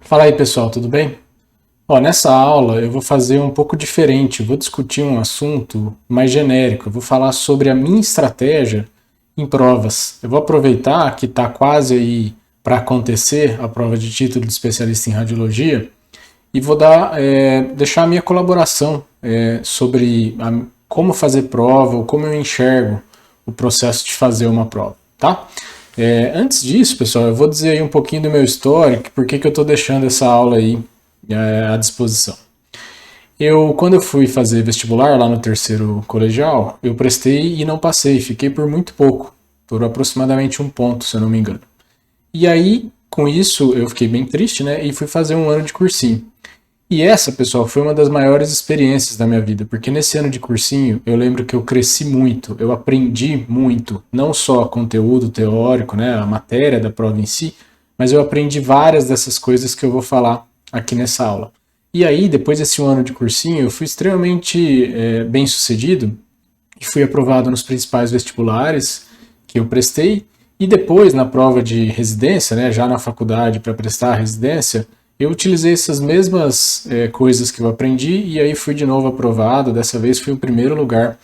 Fala aí pessoal, tudo bem? Nessa aula eu vou fazer um pouco diferente, eu vou discutir um assunto mais genérico, eu vou falar sobre a minha estratégia em provas. Eu vou aproveitar que está quase aí para acontecer a prova de título de especialista em radiologia e vou deixar a minha colaboração sobre como fazer prova, ou como eu enxergo o processo de fazer uma prova, tá? Antes disso, pessoal, eu vou dizer aí um pouquinho do meu histórico, por que eu estou deixando essa aula aí à disposição. Quando eu fui fazer vestibular lá no terceiro colegial, eu prestei e não passei, fiquei por muito pouco, por aproximadamente 1 ponto, se eu não me engano. E aí, com isso, eu fiquei bem triste, né? E fui fazer um ano de cursinho. E essa, pessoal, foi uma das maiores experiências da minha vida, porque nesse ano de cursinho eu lembro que eu cresci muito, eu aprendi muito, não só conteúdo teórico, né, a matéria da prova em si, mas eu aprendi várias dessas coisas que eu vou falar aqui nessa aula. E aí, depois desse um ano de cursinho, eu fui extremamente bem sucedido e fui aprovado nos principais vestibulares que eu prestei. E depois, na prova de residência, né, já na faculdade para prestar a residência, eu utilizei essas mesmas coisas que eu aprendi e aí fui de novo aprovado. Dessa vez fui o primeiro lugar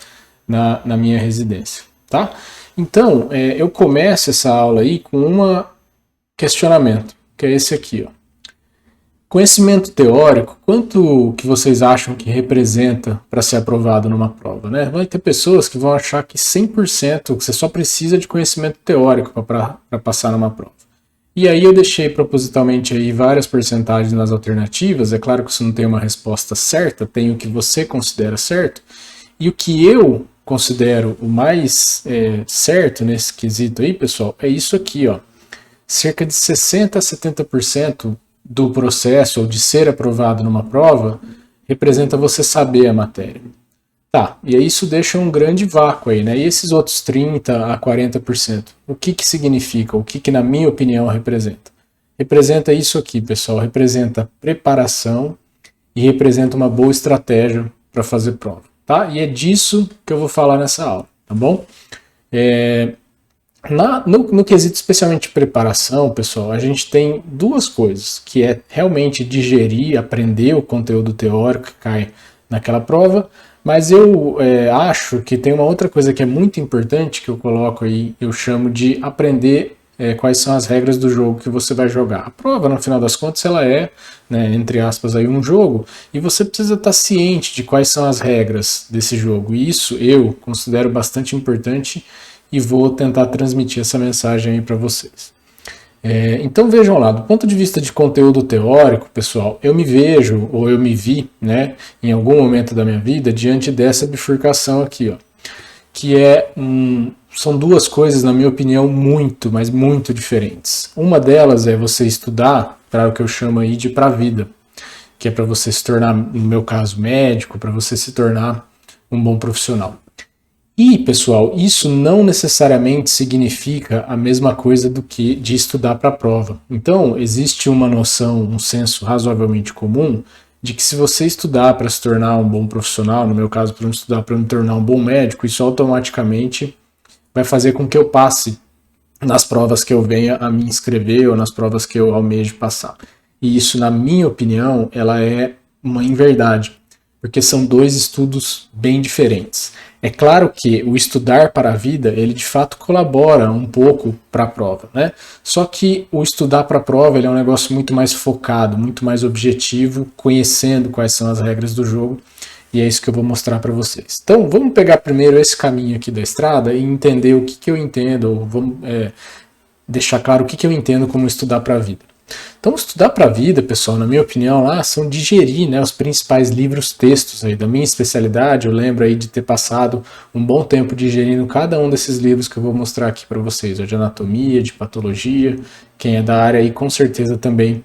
na minha residência, tá? Então, eu começo essa aula aí com um questionamento, que é esse aqui, ó. Conhecimento teórico, quanto que vocês acham que representa para ser aprovado numa prova, né? Vai ter pessoas que vão achar que 100% que você só precisa de conhecimento teórico para passar numa prova. E aí eu deixei propositalmente aí várias porcentagens nas alternativas. É claro que isso não tem uma resposta certa, tem o que você considera certo. E o que eu considero o mais certo nesse quesito aí, pessoal, é isso aqui, ó. Cerca de 60 a 70% do processo, ou de ser aprovado numa prova, representa você saber a matéria. Tá, e aí isso deixa um grande vácuo aí, né? E esses outros 30 a 40%, o que que significa? O que que, na minha opinião, representa? Representa isso aqui, pessoal, representa preparação e representa uma boa estratégia para fazer prova, tá? E é disso que eu vou falar nessa aula, tá bom? No quesito especialmente de preparação, pessoal, a gente tem duas coisas, que é realmente digerir, aprender o conteúdo teórico que cai naquela prova, mas eu acho que tem uma outra coisa que é muito importante que eu coloco aí, eu chamo de aprender quais são as regras do jogo que você vai jogar. A prova, no final das contas, ela é, né, entre aspas, aí, um jogo, e você precisa estar ciente de quais são as regras desse jogo. E isso eu considero bastante importante e vou tentar transmitir essa mensagem aí para vocês. Então vejam lá, do ponto de vista de conteúdo teórico, pessoal, eu me vejo, ou eu me vi, né, em algum momento da minha vida, diante dessa bifurcação aqui, ó, que são duas coisas, na minha opinião, muito, mas muito diferentes. Uma delas é você estudar para o que eu chamo aí de para a vida, que é para você se tornar, no meu caso, médico, para você se tornar um bom profissional. E, pessoal, isso não necessariamente significa a mesma coisa do que de estudar para a prova. Então, existe uma noção, um senso razoavelmente comum de que se você estudar para se tornar um bom profissional, no meu caso, para estudar para me tornar um bom médico, isso automaticamente vai fazer com que eu passe nas provas que eu venha a me inscrever ou nas provas que eu almejo passar. E isso, na minha opinião, ela é uma inverdade, porque são dois estudos bem diferentes. É claro que o estudar para a vida, ele de fato colabora um pouco para a prova, né? Só que o estudar para a prova, ele é um negócio muito mais focado, muito mais objetivo, conhecendo quais são as regras do jogo, e é isso que eu vou mostrar para vocês. Então, vamos pegar primeiro esse caminho aqui da estrada e entender o que que eu entendo, ou vamos deixar claro o que que eu entendo como estudar para a vida. Então, estudar para a vida, pessoal, na minha opinião, lá são digerir, né, os principais livros, textos aí da minha especialidade. Eu lembro aí de ter passado um bom tempo digerindo cada um desses livros que eu vou mostrar aqui para vocês, de anatomia, de patologia. Quem é da área aí com certeza também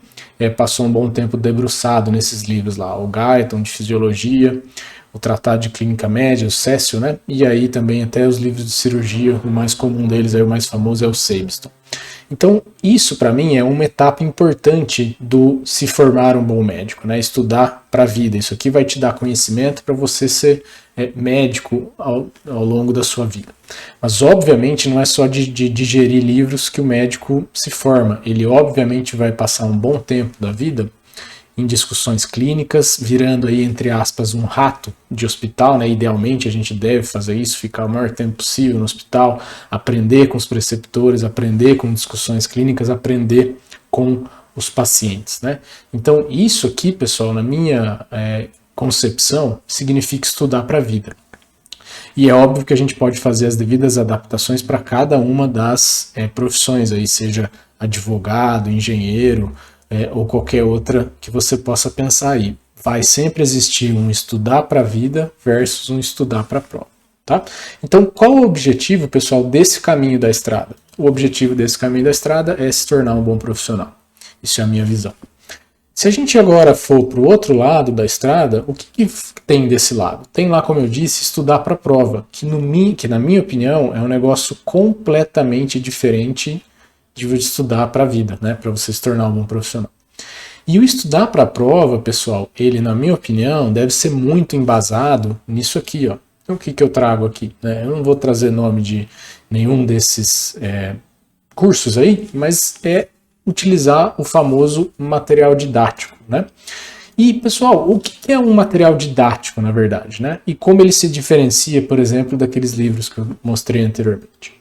passou um bom tempo debruçado nesses livros lá, o Guyton de fisiologia, o Tratado de Clínica Média, o Cécio, né? E aí também até os livros de cirurgia, o mais comum deles, aí, o mais famoso é o Sabiston. Então, isso para mim é uma etapa importante do se formar um bom médico, né? Estudar para a vida. Isso aqui vai te dar conhecimento para você ser médico ao longo da sua vida. Mas, obviamente, não é só de digerir livros que o médico se forma. Ele, obviamente, vai passar um bom tempo da vida em discussões clínicas, virando aí, entre aspas, um rato de hospital, né? Idealmente a gente deve fazer isso, ficar o maior tempo possível no hospital, aprender com os preceptores, aprender com discussões clínicas, aprender com os pacientes, né? Então isso aqui, pessoal, na minha concepção, significa estudar para a vida. E é óbvio que a gente pode fazer as devidas adaptações para cada uma das profissões, aí, seja advogado, engenheiro, ou qualquer outra que você possa pensar aí. Vai sempre existir um estudar para a vida versus um estudar para a prova. Tá? Então, qual o objetivo, pessoal, desse caminho da estrada? O objetivo desse caminho da estrada é se tornar um bom profissional. Isso é a minha visão. Se a gente agora for para o outro lado da estrada, o que tem desse lado? Tem lá, como eu disse, estudar para a prova, que na minha opinião é um negócio completamente diferente de estudar para a vida, né, para você se tornar um bom profissional. E o estudar para a prova, pessoal, ele, na minha opinião, deve ser muito embasado nisso aqui, ó. Então, o que eu trago aqui? Né? Eu não vou trazer nome de nenhum desses cursos aí, mas é utilizar o famoso material didático, né? E, pessoal, o que é um material didático, na verdade, né? E como ele se diferencia, por exemplo, daqueles livros que eu mostrei anteriormente?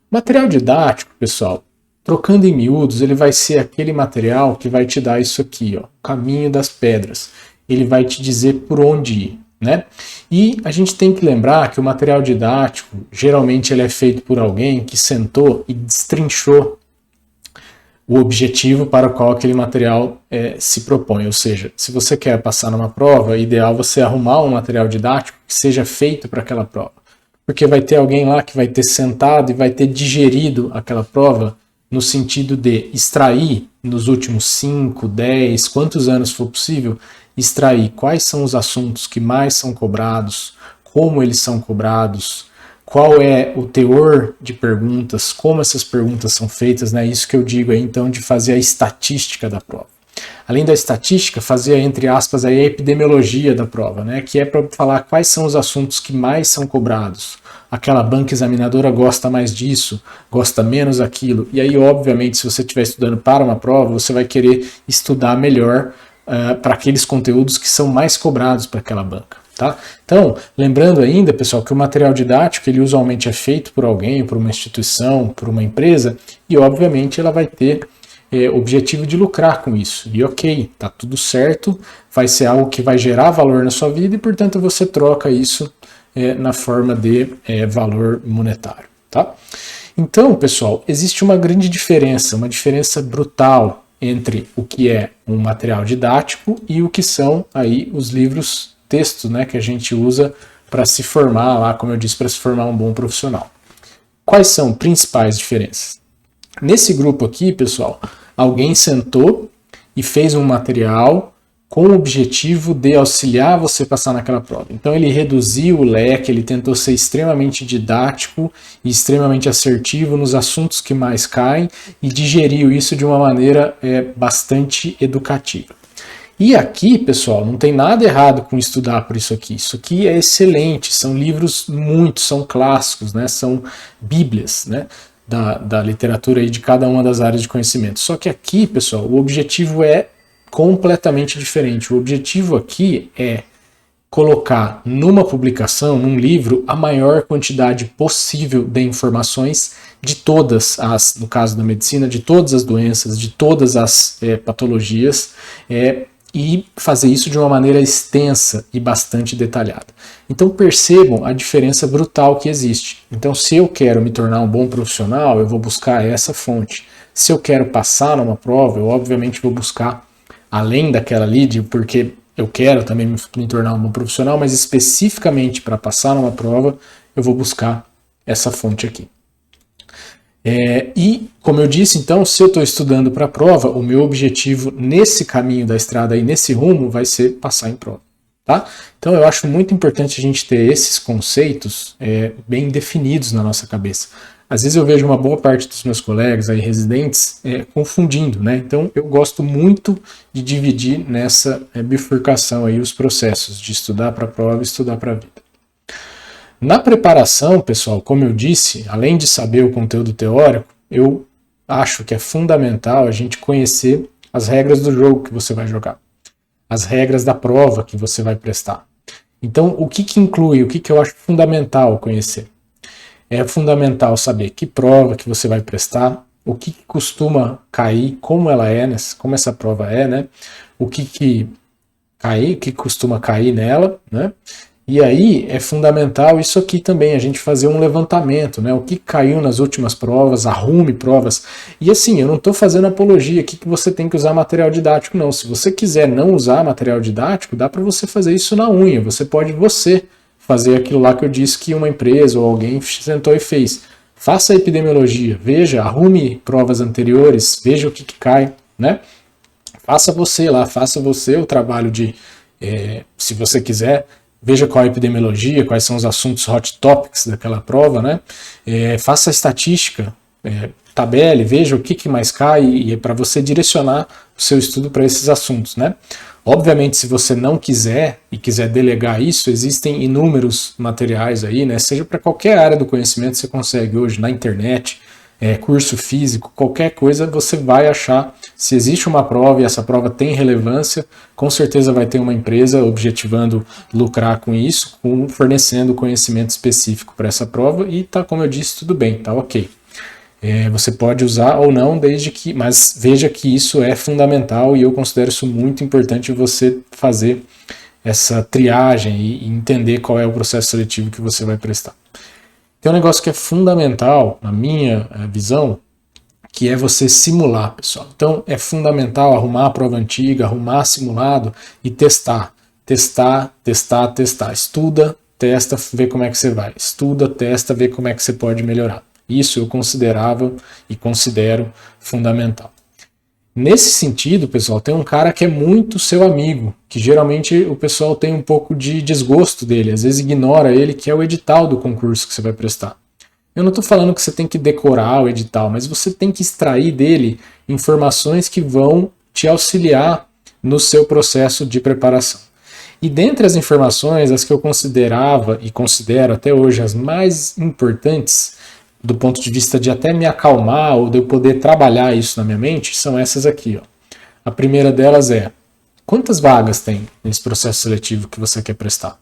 Material didático, pessoal, trocando em miúdos, ele vai ser aquele material que vai te dar isso aqui, ó, o caminho das pedras. Ele vai te dizer por onde ir, né? E a gente tem que lembrar que o material didático, geralmente ele é feito por alguém que sentou e destrinchou o objetivo para o qual aquele material se propõe. Ou seja, se você quer passar numa prova, é ideal você arrumar um material didático que seja feito para aquela prova. Porque vai ter alguém lá que vai ter sentado e vai ter digerido aquela prova no sentido de extrair nos últimos 5, 10, quantos anos for possível, extrair quais são os assuntos que mais são cobrados, como eles são cobrados, qual é o teor de perguntas, como essas perguntas são feitas, né? Isso que eu digo aí, então, de fazer a estatística da prova. Além da estatística, fazer, entre aspas, aí, a epidemiologia da prova, né? Que é para falar quais são os assuntos que mais são cobrados. Aquela banca examinadora gosta mais disso, gosta menos aquilo. E aí, obviamente, se você estiver estudando para uma prova, você vai querer estudar melhor para aqueles conteúdos que são mais cobrados para aquela banca. Tá? Então, lembrando ainda, pessoal, que o material didático ele usualmente é feito por alguém, por uma instituição, por uma empresa, e obviamente ela vai ter objetivo de lucrar com isso. E ok, tá tudo certo, vai ser algo que vai gerar valor na sua vida e, portanto, você troca isso na forma de valor monetário. Tá? Então, pessoal, existe uma grande diferença, uma diferença brutal entre o que é um material didático e o que são aí os livros textos, né, que a gente usa para se formar lá, como eu disse, para se formar um bom profissional. Quais são as principais diferenças? Nesse grupo aqui, pessoal, alguém sentou e fez um material com o objetivo de auxiliar você a passar naquela prova. Então ele reduziu o leque, ele tentou ser extremamente didático e extremamente assertivo nos assuntos que mais caem e digeriu isso de uma maneira bastante educativa. E aqui, pessoal, não tem nada errado com estudar por isso aqui. Isso aqui é excelente, são livros são clássicos, né? São bíblias, né? Da literatura aí de cada uma das áreas de conhecimento. Só que aqui, pessoal, o objetivo é completamente diferente. O objetivo aqui é colocar numa publicação, num livro, a maior quantidade possível de informações de todas as, no caso da medicina, de todas as doenças, de todas as patologias, e fazer isso de uma maneira extensa e bastante detalhada. Então percebam a diferença brutal que existe. Então se eu quero me tornar um bom profissional, eu vou buscar essa fonte. Se eu quero passar numa prova, eu obviamente vou buscar além daquela ali, porque eu quero também me tornar um bom profissional, mas especificamente para passar numa prova, eu vou buscar essa fonte aqui. E, como eu disse, então, se eu estou estudando para a prova, o meu objetivo nesse caminho da estrada, aí, nesse rumo, vai ser passar em prova. Tá? Então, eu acho muito importante a gente ter esses conceitos bem definidos na nossa cabeça. às vezes eu vejo uma boa parte dos meus colegas aí, residentes, confundindo, né? Então eu gosto muito de dividir nessa bifurcação aí os processos de estudar para a prova e estudar para a vida. Na preparação, pessoal, como eu disse, além de saber o conteúdo teórico, eu acho que é fundamental a gente conhecer as regras do jogo que você vai jogar, as regras da prova que você vai prestar. Então, o que inclui, o que eu acho fundamental conhecer? É fundamental saber que prova que você vai prestar, o que costuma cair, como ela é, né? Como essa prova é, né? O que costuma cair nela, né? E aí é fundamental isso aqui também, a gente fazer um levantamento, né? O que caiu nas últimas provas, arrume provas. E assim, eu não estou fazendo apologia aqui que você tem que usar material didático, não. Se você quiser não usar material didático, dá para você fazer isso na unha. Você pode fazer aquilo lá que eu disse que uma empresa ou alguém sentou e fez. Faça a epidemiologia, veja, arrume provas anteriores, veja o que cai, né? Faça você o trabalho de, se você quiser, veja qual é a epidemiologia, quais são os assuntos hot topics daquela prova, né? Faça a estatística, tabele, veja o que mais cai e é para você direcionar o seu estudo para esses assuntos, né? Obviamente, se você não quiser e quiser delegar isso, existem inúmeros materiais aí, né? Seja para qualquer área do conhecimento, você consegue hoje na internet, curso físico, qualquer coisa, você vai achar. Se existe uma prova e essa prova tem relevância, com certeza vai ter uma empresa objetivando lucrar com isso, fornecendo conhecimento específico para essa prova e tá, como eu disse, tudo bem, tá ok. Você pode usar ou não, mas veja que isso é fundamental e eu considero isso muito importante você fazer essa triagem e entender qual é o processo seletivo que você vai prestar. Tem um negócio que é fundamental, na minha visão, que é você simular, pessoal. Então é fundamental arrumar a prova antiga, arrumar simulado e testar. Testar. Estuda, testa, vê como é que você vai. Estuda, testa, vê como é que você pode melhorar. Isso eu considerava e considero fundamental. Nesse sentido, pessoal, tem um cara que é muito seu amigo, que geralmente o pessoal tem um pouco de desgosto dele, às vezes ignora ele, que é o edital do concurso que você vai prestar. Eu não estou falando que você tem que decorar o edital, mas você tem que extrair dele informações que vão te auxiliar no seu processo de preparação. E dentre as informações, as que eu considerava e considero até hoje as mais importantes, do ponto de vista de até me acalmar ou de eu poder trabalhar isso na minha mente, são essas aqui. Ó. A primeira delas é, quantas vagas tem nesse processo seletivo que você quer prestar?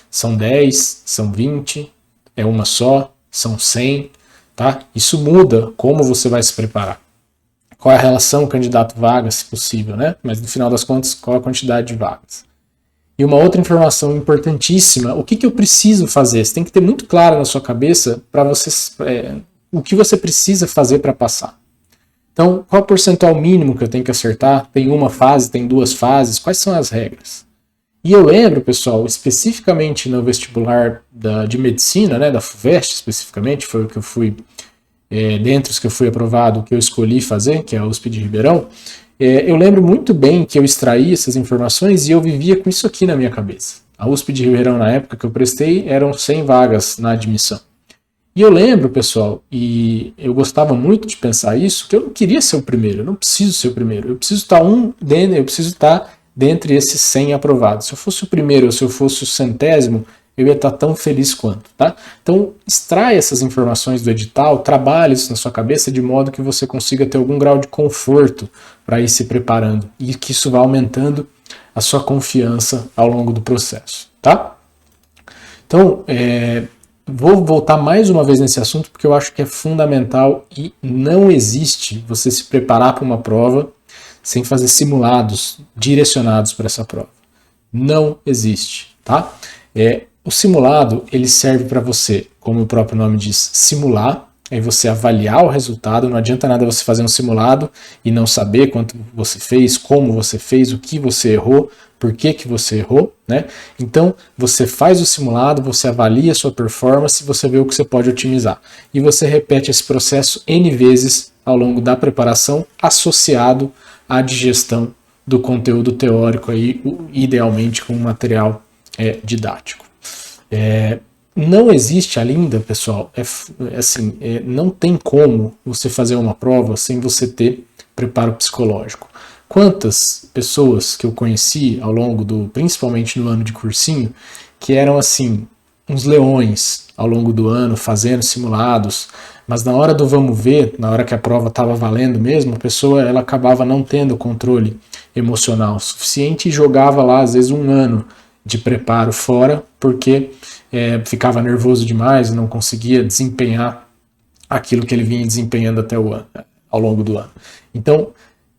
São 10? São 20? É uma só? São 100? Tá? Isso muda como você vai se preparar. Qual é a relação candidato-vaga, se possível, né? Mas no final das contas, qual a quantidade de vagas? E uma outra informação importantíssima, o que eu preciso fazer? Você tem que ter muito claro na sua cabeça para você o que você precisa fazer para passar. Então, qual é o percentual mínimo que eu tenho que acertar? Tem uma fase, tem duas fases? Quais são as regras? E eu lembro, pessoal, especificamente no vestibular de medicina, né, da FUVEST especificamente, foi o que eu fui, dentre os que eu fui aprovado, o que eu escolhi fazer, que é a USP de Ribeirão, eu lembro muito bem que eu extraí essas informações e eu vivia com isso aqui na minha cabeça. A USP de Ribeirão, na época que eu prestei, eram 100 vagas na admissão. E eu lembro, pessoal, e eu gostava muito de pensar isso, que eu não queria ser o primeiro, eu não preciso ser o primeiro, eu preciso estar dentre esses 100 aprovados. Se eu fosse o primeiro ou se eu fosse o 100º, eu ia estar tão feliz quanto, tá? Então, extrai essas informações do edital, trabalhe isso na sua cabeça de modo que você consiga ter algum grau de conforto para ir se preparando e que isso vá aumentando a sua confiança ao longo do processo, tá? Então, vou voltar mais uma vez nesse assunto porque eu acho que é fundamental e não existe você se preparar para uma prova sem fazer simulados direcionados para essa prova. Não existe, tá? O simulado, ele serve para você, como o próprio nome diz, simular, aí você avaliar o resultado, não adianta nada você fazer um simulado e não saber quanto você fez, como você fez, o que você errou, por que você errou, né? Então, você faz o simulado, você avalia a sua performance, você vê o que você pode otimizar. E você repete esse processo N vezes ao longo da preparação, associado à digestão do conteúdo teórico, aí, idealmente com um material didático. não existe ainda, pessoal, assim, não tem como você fazer uma prova sem você ter preparo psicológico. Quantas pessoas que eu conheci ao longo principalmente no ano de cursinho, que eram assim, uns leões ao longo do ano, fazendo simulados, mas na hora do vamos ver, na hora que a prova estava valendo mesmo, a pessoa ela acabava não tendo controle emocional suficiente e jogava lá, às vezes, um ano de preparo fora, porque ficava nervoso demais e não conseguia desempenhar aquilo que ele vinha desempenhando até ao longo do ano. Então,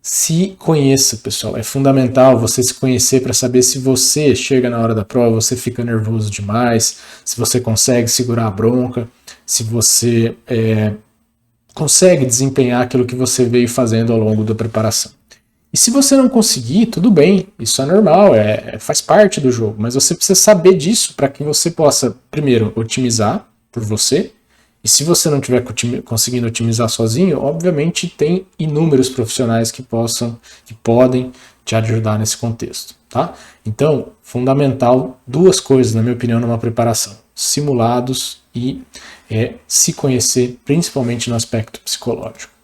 se conheça, pessoal. É fundamental você se conhecer para saber se você chega na hora da prova, você fica nervoso demais, se você consegue segurar a bronca, se você consegue desempenhar aquilo que você veio fazendo ao longo da preparação. E se você não conseguir, tudo bem, isso é normal, faz parte do jogo, mas você precisa saber disso para que você possa, primeiro, otimizar por você, e se você não estiver conseguindo otimizar sozinho, obviamente tem inúmeros profissionais que podem te ajudar nesse contexto, tá? Então, fundamental, duas coisas, na minha opinião, numa preparação: simulados e se conhecer, principalmente no aspecto psicológico.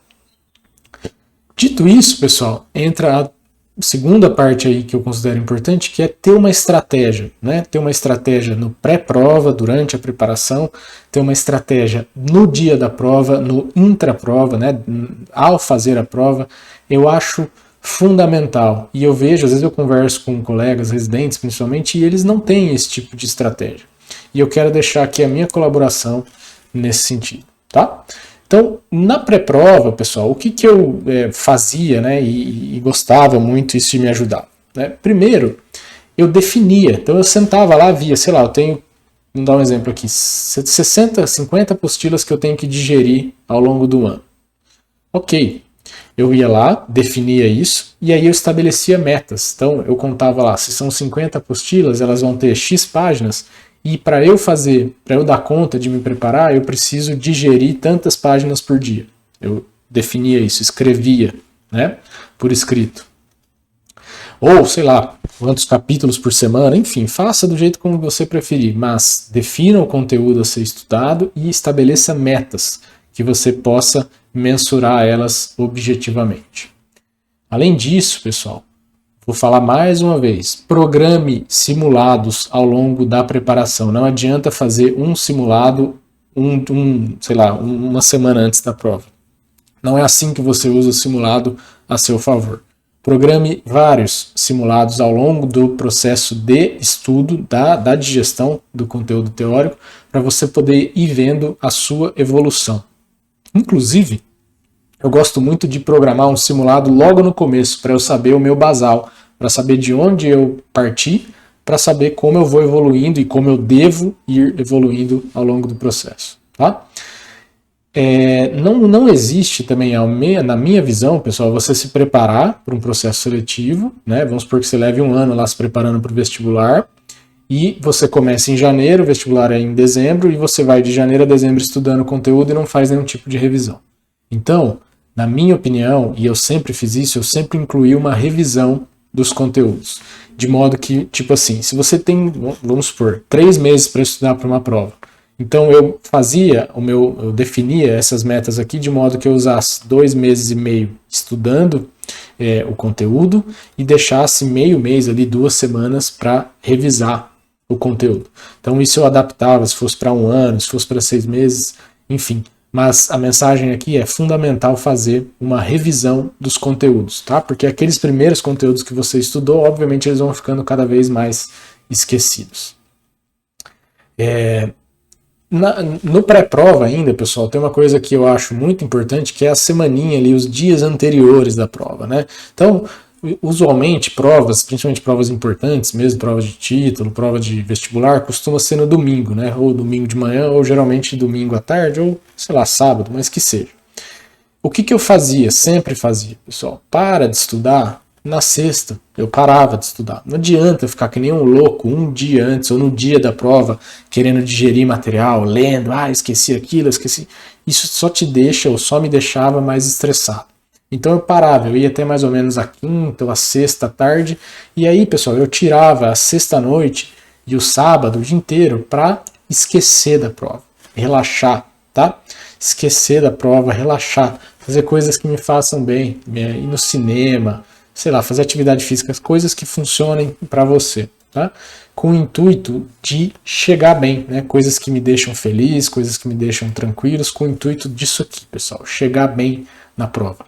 Dito isso, pessoal, entra a segunda parte aí que eu considero importante, que é ter uma estratégia, né? Ter uma estratégia no pré-prova, durante a preparação, ter uma estratégia no dia da prova, no intra-prova, né? Ao fazer a prova, eu acho fundamental. E eu vejo, às vezes eu converso com colegas residentes, principalmente, e eles não têm esse tipo de estratégia. E eu quero deixar aqui a minha colaboração nesse sentido, tá? Então, na pré-prova, pessoal, o que eu fazia, né, e gostava muito, isso de me ajudar? Né? Primeiro, eu definia. Então, eu sentava lá, via, sei lá, eu tenho, vamos dar um exemplo aqui, 60, 50 apostilas que eu tenho que digerir ao longo do ano. Ok, eu ia lá, definia isso, e aí eu estabelecia metas. Então, eu contava lá, se são 50 apostilas, elas vão ter X páginas, e para eu dar conta de me preparar, eu preciso digerir tantas páginas por dia. Eu definia isso, escrevia, né, por escrito. Ou, sei lá, quantos capítulos por semana, enfim, faça do jeito como você preferir, mas defina o conteúdo a ser estudado e estabeleça metas que você possa mensurar elas objetivamente. Além disso, pessoal, vou falar mais uma vez, programe simulados ao longo da preparação. Não adianta fazer um simulado sei lá, uma semana antes da prova. Não é assim que você usa o simulado a seu favor. Programe vários simulados ao longo do processo de estudo, da digestão do conteúdo teórico, para você poder ir vendo a sua evolução. Inclusive, eu gosto muito de programar um simulado logo no começo, para eu saber o meu basal, para saber de onde eu parti, para saber como eu vou evoluindo e como eu devo ir evoluindo ao longo do processo. Tá? Não existe também, na minha visão, pessoal, você se preparar para um processo seletivo, né? Vamos supor que você leve um ano lá se preparando para o vestibular, e você começa em janeiro, o vestibular é em dezembro, e você vai de janeiro a dezembro estudando conteúdo e não faz nenhum tipo de revisão. Então, na minha opinião, e eu sempre fiz isso, eu sempre incluí uma revisão dos conteúdos. De modo que, tipo assim, se você tem, vamos supor, 3 meses para estudar para uma prova, então eu definia essas metas aqui de modo que eu usasse 2 meses e meio estudando o conteúdo e deixasse meio mês ali, 2 semanas para revisar o conteúdo. Então isso eu adaptava, se fosse para 1 ano, se fosse para 6 meses, enfim. Mas a mensagem aqui é fundamental fazer uma revisão dos conteúdos, tá? Porque aqueles primeiros conteúdos que você estudou, obviamente eles vão ficando cada vez mais esquecidos. No pré-prova ainda, pessoal, tem uma coisa que eu acho muito importante, que é a semaninha ali, os dias anteriores da prova, né? Então, usualmente provas, principalmente provas importantes, mesmo prova de título, prova de vestibular, costuma ser no domingo, né? Ou domingo de manhã, ou geralmente domingo à tarde, ou sei lá, sábado, mas que seja. O que eu fazia? Sempre fazia, pessoal. Para de estudar na sexta. Eu parava de estudar. Não adianta ficar que nem um louco um dia antes ou no dia da prova querendo digerir material, lendo, esqueci aquilo, esqueci. Isso só te deixa, ou só me deixava mais estressado. Então eu parava, eu ia até mais ou menos a quinta ou a sexta tarde, e aí, pessoal, eu tirava a sexta noite e o sábado o dia inteiro para esquecer da prova, relaxar, tá? Esquecer da prova, relaxar, fazer coisas que me façam bem, ir no cinema, sei lá, fazer atividade física, coisas que funcionem para você, tá? Com o intuito de chegar bem, né? Coisas que me deixam feliz, coisas que me deixam tranquilos, com o intuito disso aqui, pessoal, chegar bem na prova.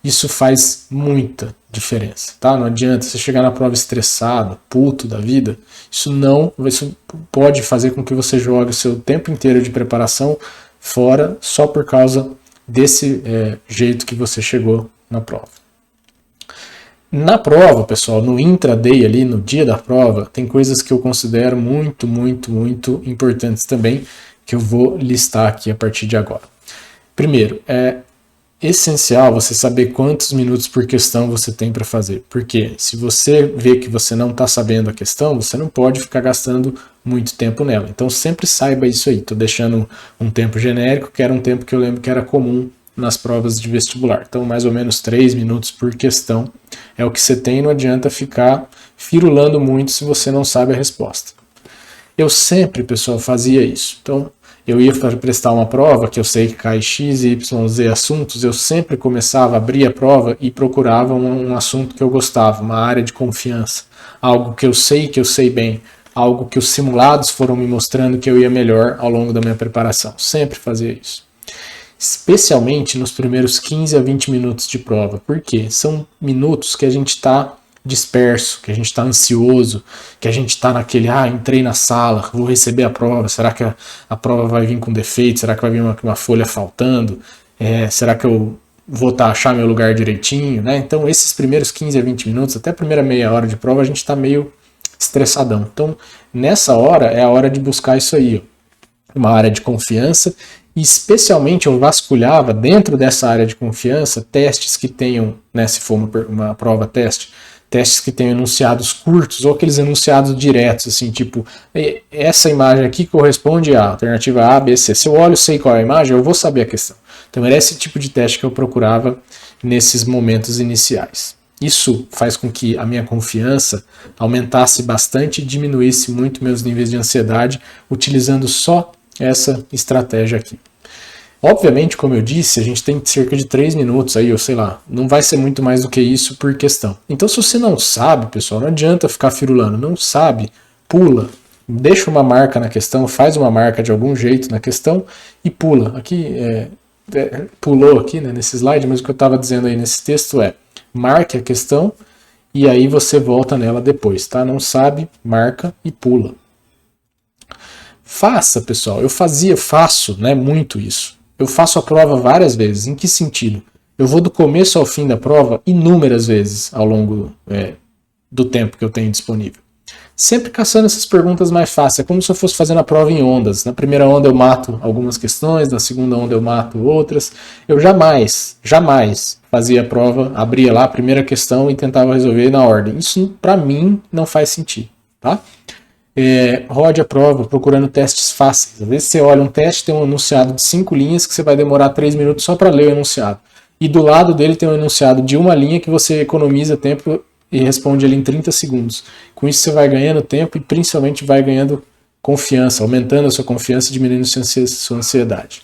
Isso faz muita diferença, tá? Não adianta você chegar na prova estressado, puto da vida. Isso pode fazer com que você jogue o seu tempo inteiro de preparação fora só por causa desse jeito que você chegou na prova. Na prova, pessoal, no intraday ali, no dia da prova, tem coisas que eu considero muito, muito, muito importantes também, que eu vou listar aqui a partir de agora. Primeiro, é essencial você saber quantos minutos por questão você tem para fazer, porque se você vê que você não está sabendo a questão, você não pode ficar gastando muito tempo nela. Então sempre saiba isso aí. Estou deixando um tempo genérico, que era um tempo que eu lembro que era comum nas provas de vestibular. Então mais ou menos 3 minutos por questão é o que você tem, não adianta ficar firulando muito se você não sabe a resposta. Eu sempre, pessoal, fazia isso. Então eu ia prestar uma prova que eu sei que cai X, Y, Z assuntos, eu sempre começava, abria a prova e procurava um assunto que eu gostava, uma área de confiança, algo que eu sei bem, algo que os simulados foram me mostrando que eu ia melhor ao longo da minha preparação. Sempre fazia isso. Especialmente nos primeiros 15 a 20 minutos de prova. Por quê? São minutos que a gente está disperso, que a gente está ansioso, que a gente está naquele, entrei na sala, vou receber a prova, será que a prova vai vir com defeito, será que vai vir uma folha faltando, será que eu vou achar meu lugar direitinho, né? Então esses primeiros 15 a 20 minutos, até a primeira meia hora de prova, a gente está meio estressadão. Então nessa hora é a hora de buscar isso aí, ó, uma área de confiança. E especialmente eu vasculhava dentro dessa área de confiança testes que tenham, né, se for uma prova teste, testes que tenham enunciados curtos ou aqueles enunciados diretos, assim, tipo, essa imagem aqui corresponde à alternativa A, B, C. Se eu olho e sei qual é a imagem, eu vou saber a questão. Então era esse tipo de teste que eu procurava nesses momentos iniciais. Isso faz com que a minha confiança aumentasse bastante e diminuísse muito meus níveis de ansiedade, utilizando só essa estratégia aqui. Obviamente, como eu disse, a gente tem cerca de 3 minutos aí, ou sei lá, não vai ser muito mais do que isso por questão. Então, se você não sabe, pessoal, não adianta ficar firulando, não sabe, pula, deixa uma marca na questão, faz uma marca de algum jeito na questão e pula. Aqui, pulou aqui, né, nesse slide, mas o que eu estava dizendo aí nesse texto é, marque a questão e aí você volta nela depois, tá? Não sabe, marca e pula. Faça, pessoal, eu faço, né, muito isso. Eu faço a prova várias vezes. Em que sentido? Eu vou do começo ao fim da prova inúmeras vezes ao longo do tempo que eu tenho disponível. Sempre caçando essas perguntas mais fáceis. É como se eu fosse fazendo a prova em ondas. Na primeira onda eu mato algumas questões, na segunda onda eu mato outras. Eu jamais fazia a prova, abria lá a primeira questão e tentava resolver na ordem. Isso, para mim, não faz sentido, tá? Rode a prova procurando testes fáceis. Às vezes você olha um teste, tem um enunciado de 5 linhas que você vai demorar 3 minutos só para ler o enunciado. E do lado dele tem um enunciado de 1 linha que você economiza tempo e responde ali em 30 segundos. Com isso você vai ganhando tempo e principalmente vai ganhando confiança, aumentando a sua confiança e diminuindo a sua ansiedade.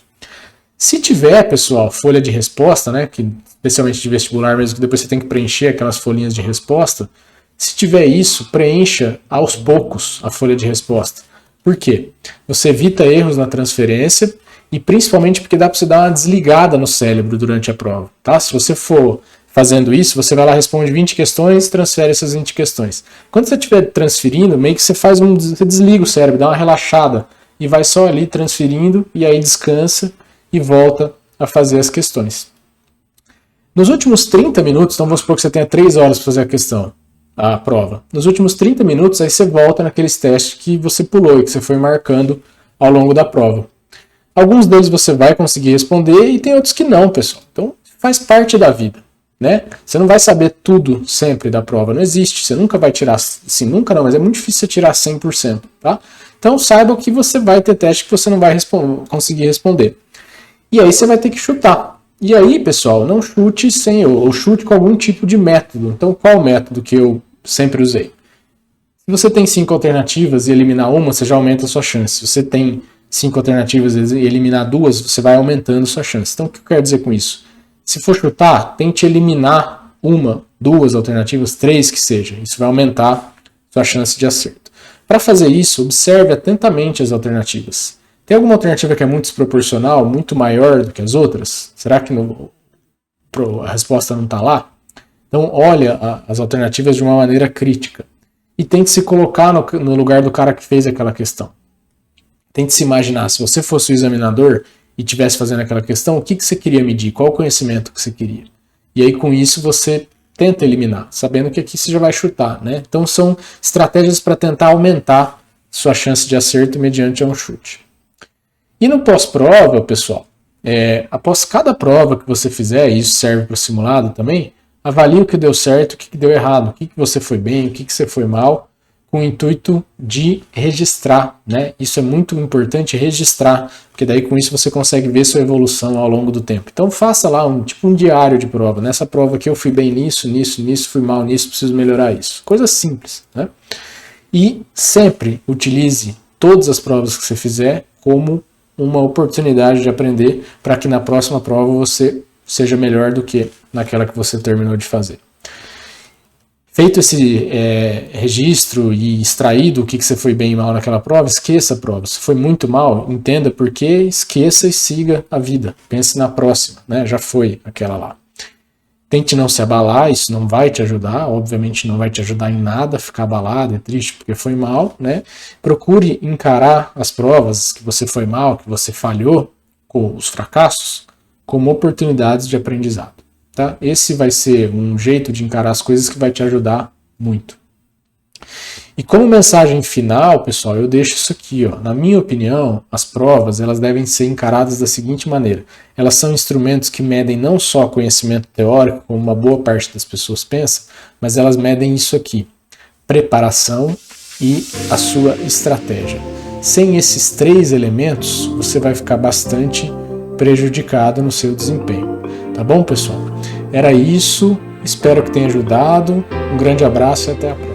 Se tiver, pessoal, folha de resposta, né, que especialmente de vestibular mesmo, que depois você tem que preencher aquelas folhinhas de resposta, se tiver isso, preencha aos poucos a folha de resposta. Por quê? Você evita erros na transferência e principalmente porque dá para você dar uma desligada no cérebro durante a prova. Tá? Se você for fazendo isso, você vai lá, responde 20 questões e transfere essas 20 questões. Quando você estiver transferindo, meio que você desliga o cérebro, dá uma relaxada e vai só ali transferindo e aí descansa e volta a fazer as questões. Nos últimos 30 minutos, então vamos supor que você tenha 3 horas para fazer a prova. Nos últimos 30 minutos, aí você volta naqueles testes que você pulou e que você foi marcando ao longo da prova. Alguns deles você vai conseguir responder e tem outros que não, pessoal. Então, faz parte da vida, né? Você não vai saber tudo sempre da prova, não existe. Você nunca vai tirar, assim, nunca não, mas é muito difícil você tirar 100%, tá? Então, saiba que você vai ter teste que você não vai conseguir responder. E aí você vai ter que chutar. E aí, pessoal, não chute ou chute com algum tipo de método. Então, qual o método que eu sempre usei? Se você tem 5 alternativas e eliminar uma, você já aumenta a sua chance. Se você tem 5 alternativas e eliminar 2, você vai aumentando a sua chance. Então, o que eu quero dizer com isso? Se for chutar, tente eliminar 1, 2 alternativas, 3 que seja. Isso vai aumentar a sua chance de acerto. Para fazer isso, observe atentamente as alternativas. Tem alguma alternativa que é muito desproporcional, muito maior do que as outras? Será que a resposta não está lá? Então, olha as alternativas de uma maneira crítica. E tente se colocar no lugar do cara que fez aquela questão. Tente se imaginar, se você fosse o examinador e estivesse fazendo aquela questão, o que você queria medir? Qual o conhecimento que você queria? E aí, com isso, você tenta eliminar, sabendo que aqui você já vai chutar, né? Então, são estratégias para tentar aumentar sua chance de acerto mediante um chute. E no pós-prova, pessoal, após cada prova que você fizer, e isso serve para o simulado também, avalie o que deu certo, o que deu errado, o que você foi bem, o que você foi mal, com o intuito de registrar, né? Isso é muito importante, registrar, porque daí com isso você consegue ver sua evolução ao longo do tempo. Então faça lá um diário de prova. Nessa prova aqui eu fui bem nisso, fui mal nisso, preciso melhorar isso. Coisa simples, né? E sempre utilize todas as provas que você fizer como uma oportunidade de aprender para que na próxima prova você seja melhor do que naquela que você terminou de fazer. Feito esse registro e extraído o que você foi bem e mal naquela prova, esqueça a prova. Se foi muito mal, entenda por quê, esqueça e siga a vida. Pense na próxima, né? Já foi aquela lá. Tente não se abalar, isso não vai te ajudar, obviamente não vai te ajudar em nada, ficar abalado, é triste porque foi mal, né? Procure encarar as provas que você foi mal, que você falhou, com os fracassos, como oportunidades de aprendizado. Tá? Esse vai ser um jeito de encarar as coisas que vai te ajudar muito. E como mensagem final, pessoal, eu deixo isso aqui. Ó. Na minha opinião, as provas elas devem ser encaradas da seguinte maneira. Elas são instrumentos que medem não só conhecimento teórico, como uma boa parte das pessoas pensa, mas elas medem isso aqui. Preparação e a sua estratégia. Sem esses 3 elementos, você vai ficar bastante prejudicado no seu desempenho. Tá bom, pessoal? Era isso. Espero que tenha ajudado. Um grande abraço e até a próxima.